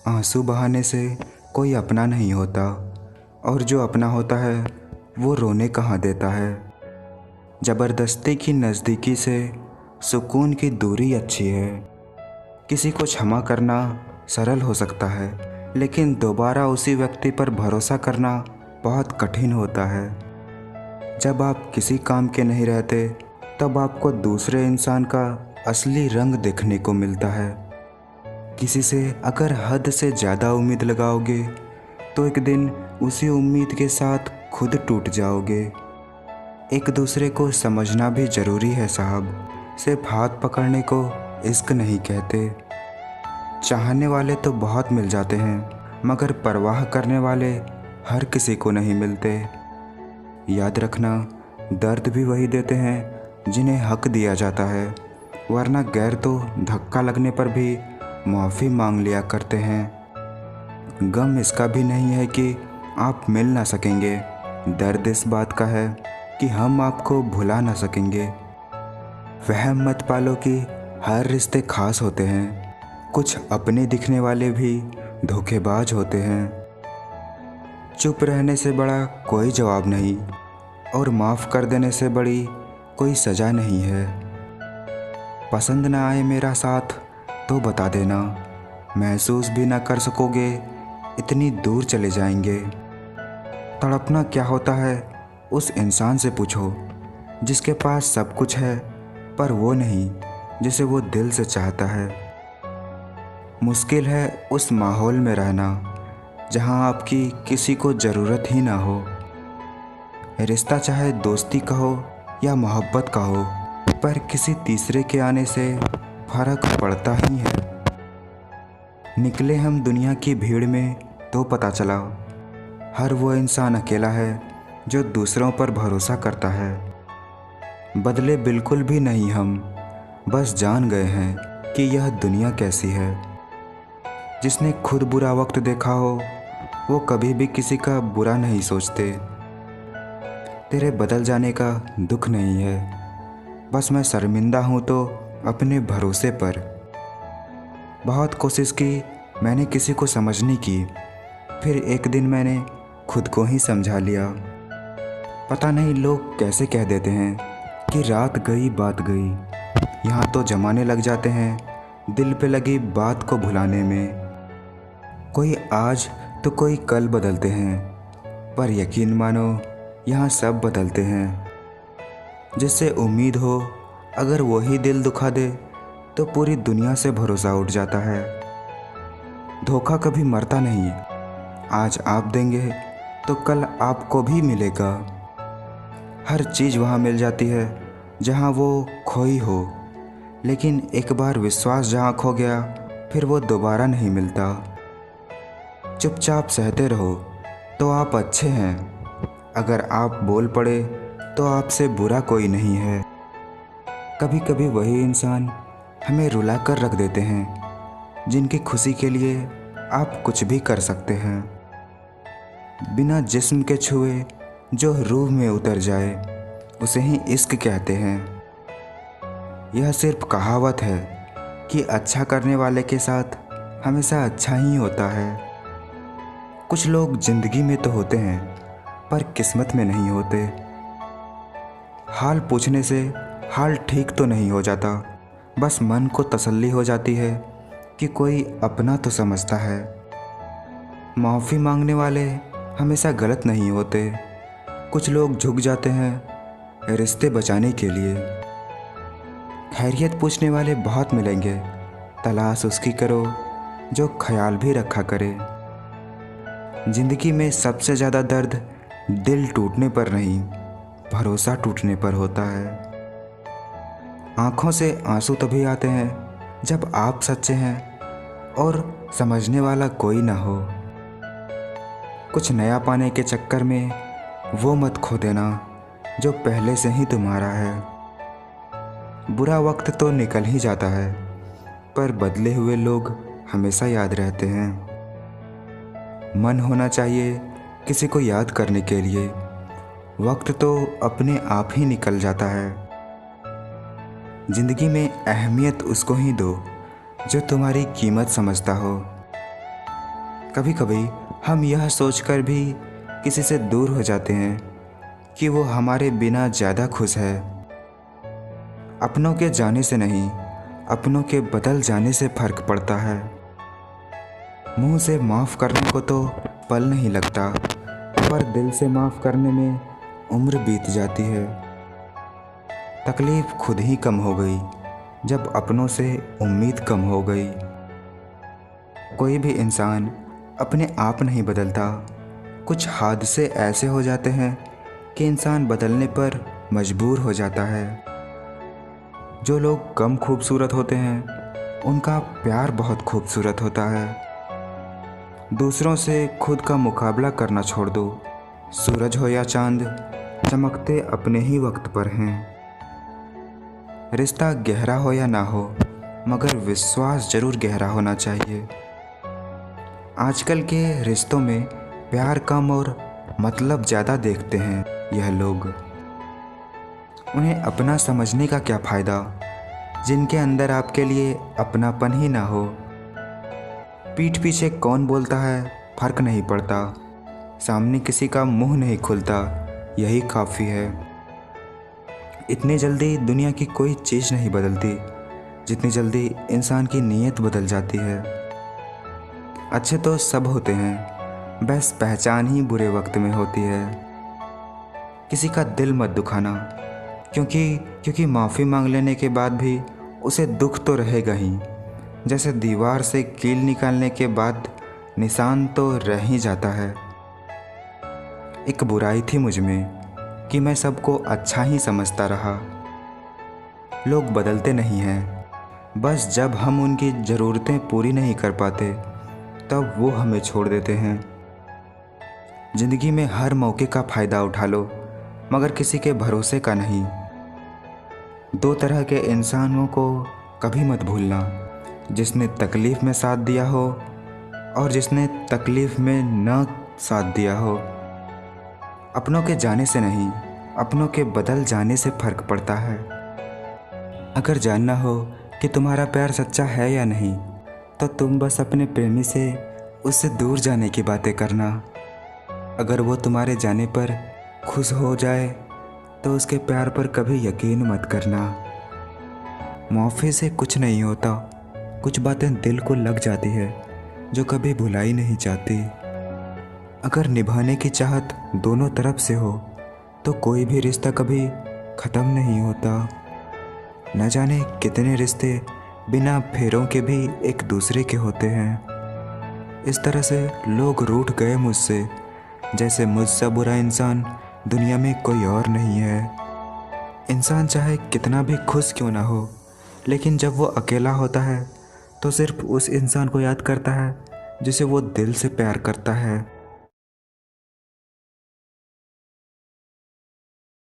आंसू बहाने से कोई अपना नहीं होता, और जो अपना होता है वो रोने कहाँ देता है। ज़बरदस्ती की नज़दीकी से सुकून की दूरी अच्छी है। किसी को क्षमा करना सरल हो सकता है, लेकिन दोबारा उसी व्यक्ति पर भरोसा करना बहुत कठिन होता है। जब आप किसी काम के नहीं रहते, तब आपको दूसरे इंसान का असली रंग देखने को मिलता है। किसी से अगर हद से ज़्यादा उम्मीद लगाओगे तो एक दिन उसी उम्मीद के साथ खुद टूट जाओगे। एक दूसरे को समझना भी ज़रूरी है साहब। सिर्फ हाथ पकड़ने को इश्क नहीं कहते। चाहने वाले तो बहुत मिल जाते हैं, मगर परवाह करने वाले हर किसी को नहीं मिलते। याद रखना, दर्द भी वही देते हैं जिन्हें हक दिया जाता है, वरना गैर तो धक्का लगने पर भी माफ़ी मांग लिया करते हैं। गम इसका भी नहीं है कि आप मिल ना सकेंगे, दर्द इस बात का है कि हम आपको भुला ना सकेंगे। वहम मत पालो कि हर रिश्ते खास होते हैं। कुछ अपने दिखने वाले भी धोखेबाज होते हैं। चुप रहने से बड़ा कोई जवाब नहीं, और माफ़ कर देने से बड़ी कोई सज़ा नहीं है। पसंद ना आए मेरा साथ तो बता देना, महसूस भी ना कर सकोगे इतनी दूर चले जाएंगे। तड़पना क्या होता है उस इंसान से पूछो जिसके पास सब कुछ है, पर वो नहीं जिसे वो दिल से चाहता है। मुश्किल है उस माहौल में रहना जहां आपकी किसी को ज़रूरत ही ना हो। रिश्ता चाहे दोस्ती का हो या मोहब्बत का हो, पर किसी तीसरे के आने से फर्क पड़ता ही है। निकले हम दुनिया की भीड़ में तो पता चला, हर वो इंसान अकेला है जो दूसरों पर भरोसा करता है। बदले बिल्कुल भी नहीं हम, बस जान गए हैं कि यह दुनिया कैसी है। जिसने खुद बुरा वक्त देखा हो वो कभी भी किसी का बुरा नहीं सोचते। तेरे बदल जाने का दुख नहीं है, बस मैं शर्मिंदा हूँ तो अपने भरोसे पर। बहुत कोशिश की मैंने किसी को समझने की, फिर एक दिन मैंने खुद को ही समझा लिया। पता नहीं लोग कैसे कह देते हैं कि रात गई बात गई। यहाँ तो जमाने लग जाते हैं दिल पे लगी बात को भुलाने में। कोई आज तो कोई कल बदलते हैं, पर यकीन मानो यहाँ सब बदलते हैं। जिससे उम्मीद हो अगर वही दिल दुखा दे तो पूरी दुनिया से भरोसा उठ जाता है। धोखा कभी मरता नहीं, आज आप देंगे तो कल आपको भी मिलेगा। हर चीज़ वहाँ मिल जाती है जहाँ वो खोई हो, लेकिन एक बार विश्वास जहाँ खो गया फिर वो दोबारा नहीं मिलता। चुपचाप सहते रहो तो आप अच्छे हैं, अगर आप बोल पड़े तो आपसे बुरा कोई नहीं है। कभी कभी वही इंसान हमें रुला कर रख देते हैं जिनकी खुशी के लिए आप कुछ भी कर सकते हैं। बिना जिस्म के छुए जो रूह में उतर जाए उसे ही इश्क कहते हैं। यह सिर्फ कहावत है कि अच्छा करने वाले के साथ हमेशा अच्छा ही होता है। कुछ लोग जिंदगी में तो होते हैं पर किस्मत में नहीं होते। हाल पूछने से हाल ठीक तो नहीं हो जाता, बस मन को तसल्ली हो जाती है कि कोई अपना तो समझता है। माफ़ी मांगने वाले हमेशा गलत नहीं होते। कुछ लोग झुक जाते हैं रिश्ते बचाने के लिए। खैरियत पूछने वाले बहुत मिलेंगे, तलाश उसकी करो जो ख्याल भी रखा करे। ज़िंदगी में सबसे ज़्यादा दर्द दिल टूटने पर नहीं, भरोसा टूटने पर होता है। आँखों से आंसू तभी आते हैं जब आप सच्चे हैं और समझने वाला कोई ना हो। कुछ नया पाने के चक्कर में वो मत खो देना जो पहले से ही तुम्हारा है। बुरा वक्त तो निकल ही जाता है, पर बदले हुए लोग हमेशा याद रहते हैं। मन होना चाहिए किसी को याद करने के लिए, वक्त तो अपने आप ही निकल जाता है। ज़िंदगी में अहमियत उसको ही दो जो तुम्हारी कीमत समझता हो। कभी कभी हम यह सोचकर भी किसी से दूर हो जाते हैं कि वो हमारे बिना ज़्यादा खुश है। अपनों के जाने से नहीं, अपनों के बदल जाने से फर्क पड़ता है। मुंह से माफ़ करने को तो पल नहीं लगता, पर दिल से माफ़ करने में उम्र बीत जाती है। तकलीफ़ खुद ही कम हो गई जब अपनों से उम्मीद कम हो गई। कोई भी इंसान अपने आप नहीं बदलता। कुछ हादसे ऐसे हो जाते हैं कि इंसान बदलने पर मजबूर हो जाता है। जो लोग कम खूबसूरत होते हैं उनका प्यार बहुत खूबसूरत होता है। दूसरों से खुद का मुकाबला करना छोड़ दो। सूरज हो या चांद, चमकते अपने ही वक्त पर हैं। रिश्ता गहरा हो या ना हो, मगर विश्वास जरूर गहरा होना चाहिए। आजकल के रिश्तों में प्यार कम और मतलब ज़्यादा देखते हैं यह लोग। उन्हें अपना समझने का क्या फ़ायदा जिनके अंदर आपके लिए अपनापन ही ना हो। पीठ पीछे कौन बोलता है फर्क नहीं पड़ता, सामने किसी का मुंह नहीं खुलता, यही काफ़ी है। इतनी जल्दी दुनिया की कोई चीज़ नहीं बदलती जितनी जल्दी इंसान की नीयत बदल जाती है। अच्छे तो सब होते हैं, बस पहचान ही बुरे वक्त में होती है। किसी का दिल मत दुखाना, क्योंकि माफ़ी मांग लेने के बाद भी उसे दुख तो रहेगा ही। जैसे दीवार से कील निकालने के बाद निशान तो रह ही जाता है। एक बुराई थी मुझ में कि मैं सबको अच्छा ही समझता रहा। लोग बदलते नहीं हैं, बस जब हम उनकी ज़रूरतें पूरी नहीं कर पाते तब वो हमें छोड़ देते हैं। ज़िंदगी में हर मौके का फ़ायदा उठा लो, मगर किसी के भरोसे का नहीं। दो तरह के इंसानों को कभी मत भूलना, जिसने तकलीफ़ में साथ दिया हो और जिसने तकलीफ़ में न साथ दिया हो। अपनों के जाने से नहीं, अपनों के बदल जाने से फ़र्क पड़ता है। अगर जानना हो कि तुम्हारा प्यार सच्चा है या नहीं, तो तुम बस अपने प्रेमी से उससे दूर जाने की बातें करना। अगर वो तुम्हारे जाने पर खुश हो जाए तो उसके प्यार पर कभी यकीन मत करना। माफ़ी से कुछ नहीं होता, कुछ बातें दिल को लग जाती है जो कभी भुलाई नहीं जाती। अगर निभाने की चाहत दोनों तरफ से हो तो कोई भी रिश्ता कभी ख़त्म नहीं होता। न जाने कितने रिश्ते बिना फेरों के भी एक दूसरे के होते हैं। इस तरह से लोग रूठ गए मुझसे, जैसे मुझसे बुरा इंसान दुनिया में कोई और नहीं है। इंसान चाहे कितना भी खुश क्यों ना हो, लेकिन जब वो अकेला होता है तो सिर्फ उस इंसान को याद करता है जिसे वो दिल से प्यार करता है।